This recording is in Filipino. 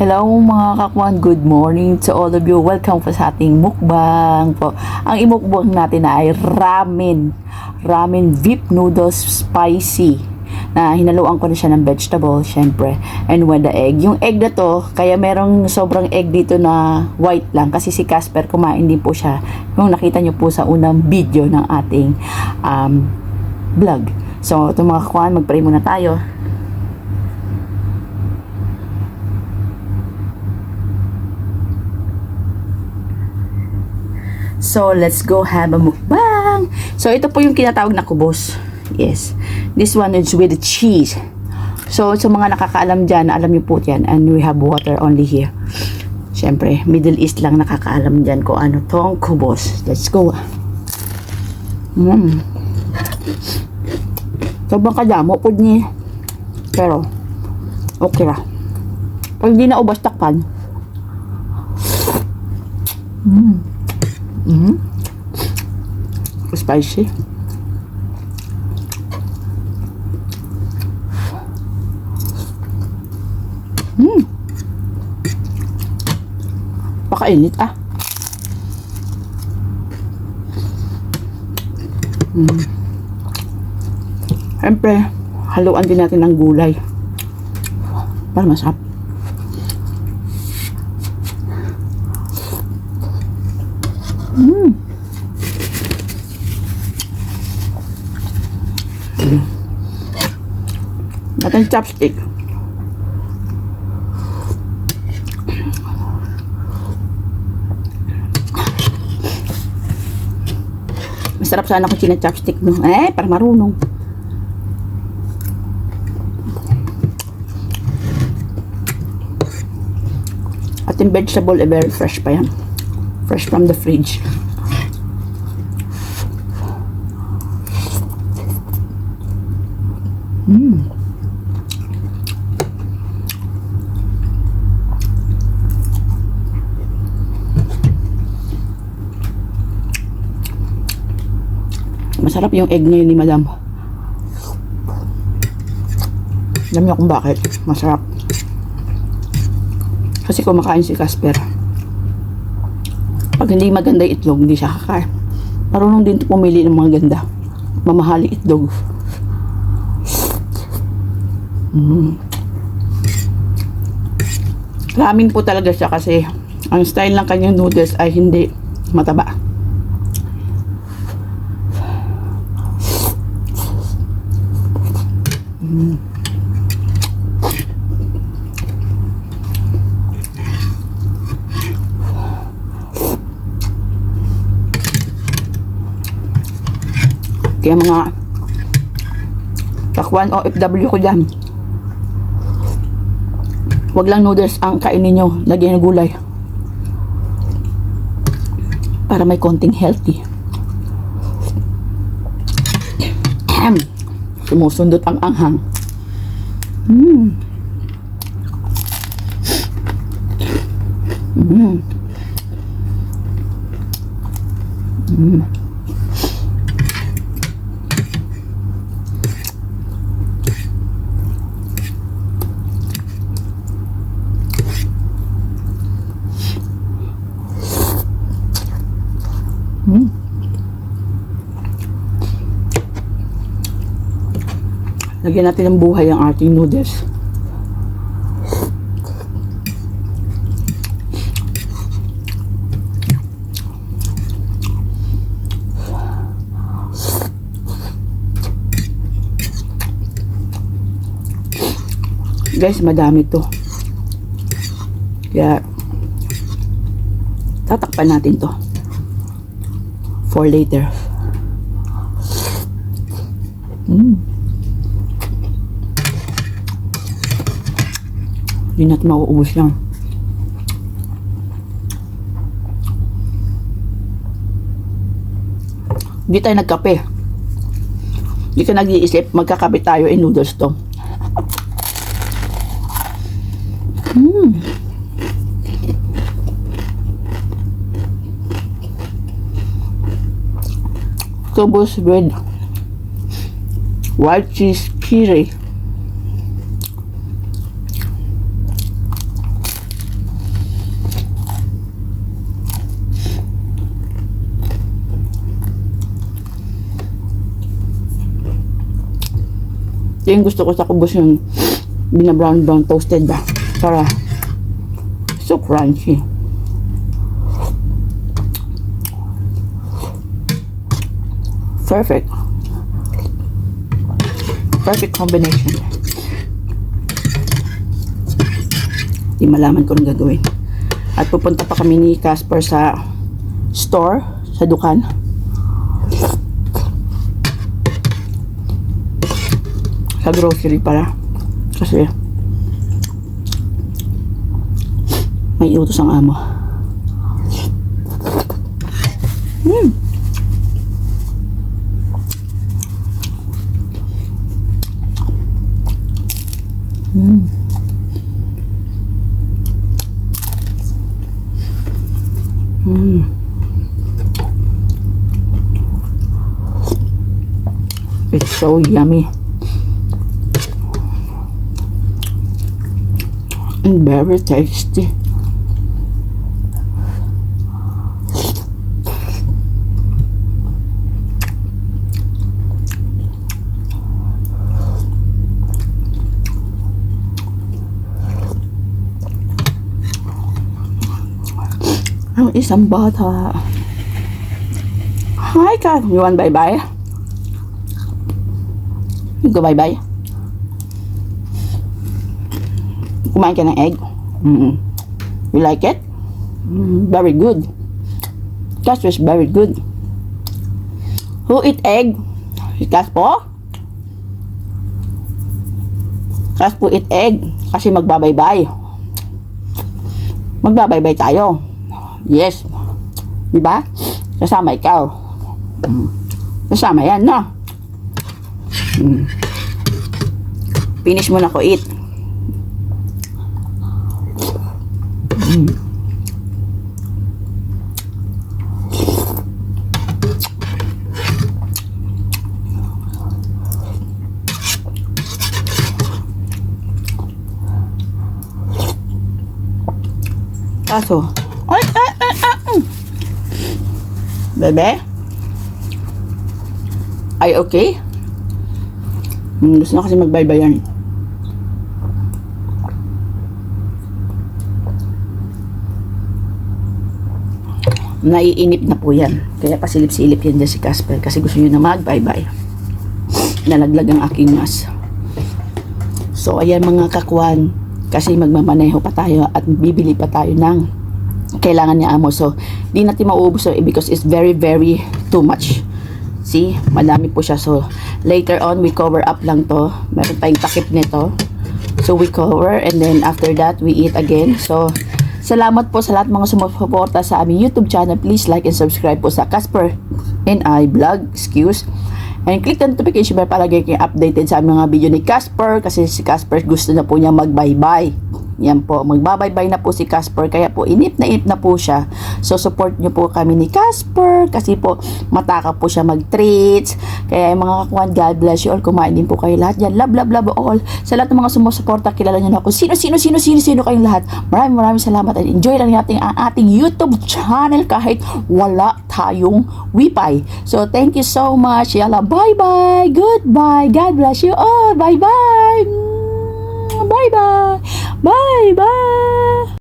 Hello mga kakwan, good morning to all of you. Welcome po sa ating mukbang po. Ang imukbang natin ay ramen beef noodles spicy na hinaluan ko na siya ng vegetable syempre, and with the egg. Yung egg na to, kaya merong sobrang egg dito na white lang kasi si Casper kumain din po siya, yung nakita nyo po sa unang video ng ating vlog. So ito mga kakwan, mag-pray muna tayo. So, let's go have a mukbang. So, ito po yung kinatawag na kubos. Yes. This one is with the cheese. So, sa mga nakakaalam dyan, alam niyo po yan. And we have water only here. Siyempre, Middle East lang nakakaalam dyan kung ano tong kubos. Let's go. Sobrang kadamo po niya. Pero, okay lang. Pag hindi na ubas takpan. Spicy. Pakainit Siyempre, haluan din natin ng gulay para masarap. Natin chopstick. Masarap sana kung chopstick no. Para marunong. At yung vegetable very fresh pa yan. Fresh from the fridge. Masarap yung egg ngayon ni Madam. Alam niyo kung bakit masarap. Kasi kumakain si Casper. Pag hindi maganda yung itlog, hindi siya kakain. Marunong din pumili ng mga ganda. Mamahali itlog. Ramen po talaga siya kasi ang style ng kanyang noodles ay hindi mataba. Kaya mga kakwan OFW ko dyan, wag lang noodles ang kainin nyo, lagyan ng gulay para may konting healthy. Sumusundot ang anghang. Lagyan natin ng buhay ang ating noodles. Guys, madami to. Kaya tatakpan natin to for later. Hindi natin mauubos yan. Hindi tayo nagkape. Hindi ka nag-iisip, magkakape tayo in noodles to. Kubos with white cheese curry. Ito yung gusto ko sa kubos, yung bina-brown toasted ba? Para so crunchy. Perfect. Perfect combination. Di malaman ko nang gagawin. At pupunta pa kami ni Casper sa store, sa dukan. Sa grocery pala. Kasi may utos ang amo. It's so yummy and very tasty. Ang isang bata. Hi, Kat. You want bye-bye? You go bye-bye. Kumain ka ng egg? You like it? Very good. Casper is very good. Who eat egg? Casper? Casper eat egg kasi magbabaybay. Magbabaybay tayo. Yes. Diba? Kasama ikaw. Kasama yan, no? Finish mo na ko eat. Kaso, bebe? Ay, okay? Gusto na kasi magbaybayan. Naiinip na po yan. Kaya pasilip-silip yan dyan si Casper kasi gusto nyo na magbaybay. Nalaglag ang aking mas. So, ayan mga kakwan. Kasi magmamaneho pa tayo at bibili pa tayo ng kailangan niya amo. So, di natin mauubos because it's very, very too much. See? Madami po siya. So, later on, we cover up lang to. Meron tayong takip nito. So, we cover and then after that, we eat again. So, salamat po sa lahat mga sumusuporta sa aming YouTube channel. Please like and subscribe po sa Casper and I Vlog. Excuse. And click the notification bell para kayo updated sa aming mga video ni Casper kasi si Casper gusto na po niya mag-bye-bye. Yan po, magbabaybay na po si Casper kaya po inip na po siya. So support nyo po kami ni Casper kasi po mataka po siya mag-treats. Kaya yung mga kakuan, God bless you all. Kumain din po kayo lahat yan. Love, love, love all. Sa lahat ng mga sumusuporta, kilala nyo na ako. Sino kayong lahat. Maraming salamat and enjoy lang natin ang ating YouTube channel kahit wala tayong wifi. So thank you so much. Yala, bye-bye. Goodbye. God bless you all. Bye-bye. Bye-bye. Bye-bye.